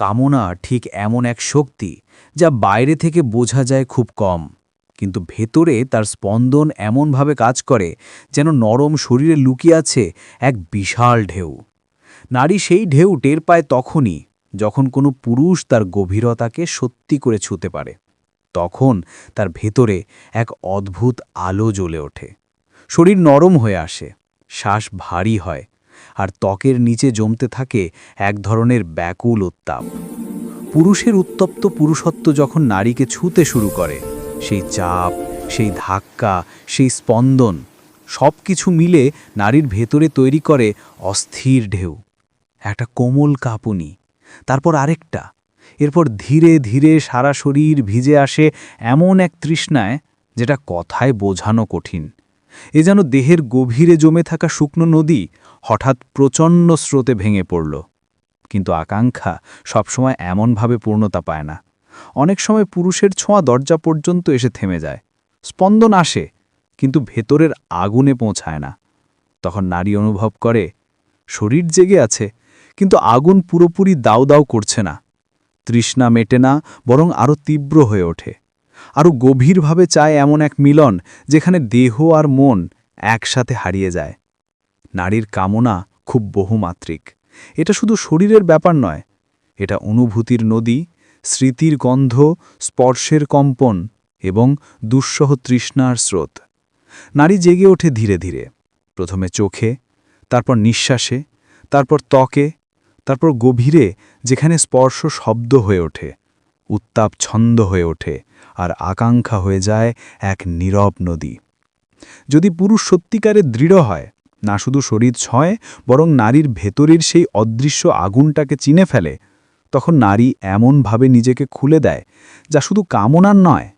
কামনা ঠিক এমন এক শক্তি যা বাইরে থেকে বোঝা যায় খুব কম, কিন্তু ভেতরে তার স্পন্দন এমনভাবে কাজ করে যেন নরম শরীরে লুকিয়ে আছে এক বিশাল ঢেউ। নারী সেই ঢেউ টের পায় তখনই যখন কোনো পুরুষ তার গভীরতাকে সত্যি করে ছুঁতে পারে। তখন তার ভেতরে এক অদ্ভুত আলো জ্বলে ওঠে, শরীর নরম হয়ে আসে, শ্বাস ভারী হয়, আর ত্বকের নিচে জমতে থাকে এক ধরনের ব্যাকুল উত্তাপ। পুরুষের উত্তপ্ত পুরুষত্ব যখন নারীকে ছুঁতে শুরু করে, সেই চাপ, সেই ধাক্কা, সেই স্পন্দন সব কিছু মিলে নারীর ভেতরে তৈরি করে অস্থির ঢেউ। একটা কোমল কাঁপুনি, তারপর আরেকটা, এরপর ধীরে ধীরে সারা শরীর ভিজে আসে এমন এক তৃষ্ণায় যেটা কথায় বোঝানো কঠিন। এ যেন দেহের গভীরে জমে থাকা শুকনো নদী হঠাৎ প্রচণ্ড স্রোতে ভেঙে পড়ল। কিন্তু আকাঙ্ক্ষা সবসময় এমনভাবে পূর্ণতা পায় না। অনেক সময় পুরুষের ছোঁয়া দরজা পর্যন্ত এসে থেমে যায়, স্পন্দন আসে, কিন্তু ভেতরের আগুনে পৌঁছায় না। তখন নারী অনুভব করে শরীর জেগে আছে, কিন্তু আগুন পুরোপুরি দাউ দাউ করছে না। তৃষ্ণা মেটে না, বরং আরও তীব্র হয়ে ওঠে, আরও গভীরভাবে চায় এমন এক মিলন যেখানে দেহ আর মন একসাথে হারিয়ে যায়। নারীর কামনা খুব বহুমাত্রিক। এটা শুধু শরীরের ব্যাপার নয়, এটা অনুভূতির নদী, স্মৃতির গন্ধ, স্পর্শের কম্পন এবং দুঃসহ তৃষ্ণার স্রোত। নারী জেগে ওঠে ধীরে ধীরে, প্রথমে চোখে, তারপর নিঃশ্বাসে, তারপর ত্বকে, তারপর গভীরে, যেখানে স্পর্শ শব্দ হয়ে ওঠে, উত্তাপ ছন্দ হয়ে ওঠে, আর আকাঙ্ক্ষা হয়ে যায় এক নীরব নদী। যদি পুরুষ সত্যিকারে দৃঢ় হয়, না শুধু শরীর ছয় বরং নারীর ভেতরের সেই অদৃশ্য আগুনটাকে চিনে ফেলে, তখন নারী এমনভাবে নিজেকে খুলে দেয় যা শুধু কামনার নয়,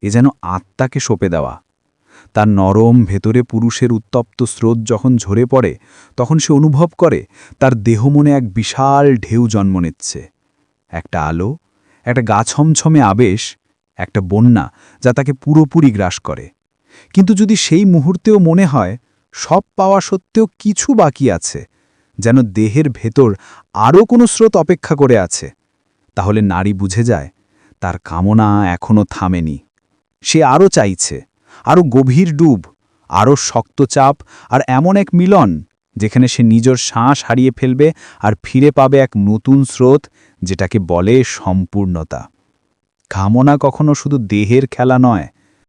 এ যেন আত্মাকে সঁপে দেওয়া। তার নরম ভেতরে পুরুষের উত্তপ্ত স্রোত যখন ঝরে পড়ে, তখন সে অনুভব করে তার দেহ মনে এক বিশাল ঢেউ জন্ম নিচ্ছে। একটা আলো, একটা গা ছমছমে আবেশ, একটা বন্যা যা তাকে পুরোপুরি গ্রাস করে। কিন্তু যদি সেই মুহূর্তেও মনে হয় সব পাওয়া সত্ত্বেও কিছু বাকি আছে, যেন দেহের ভেতর আরও কোনো স্রোত অপেক্ষা করে আছে, তাহলে নারী বুঝে যায় তার কামনা এখনও থামেনি। সে আরও চাইছে, আরও গভীর ডুব, আরও শক্ত চাপ, আর এমন এক মিলন যেখানে সে নিজের শ্বাস হারিয়ে ফেলবে আর ফিরে পাবে এক নতুন স্রোত, যেটাকে বলে সম্পূর্ণতা। কামনা কখনো শুধু দেহের খেলা নয়,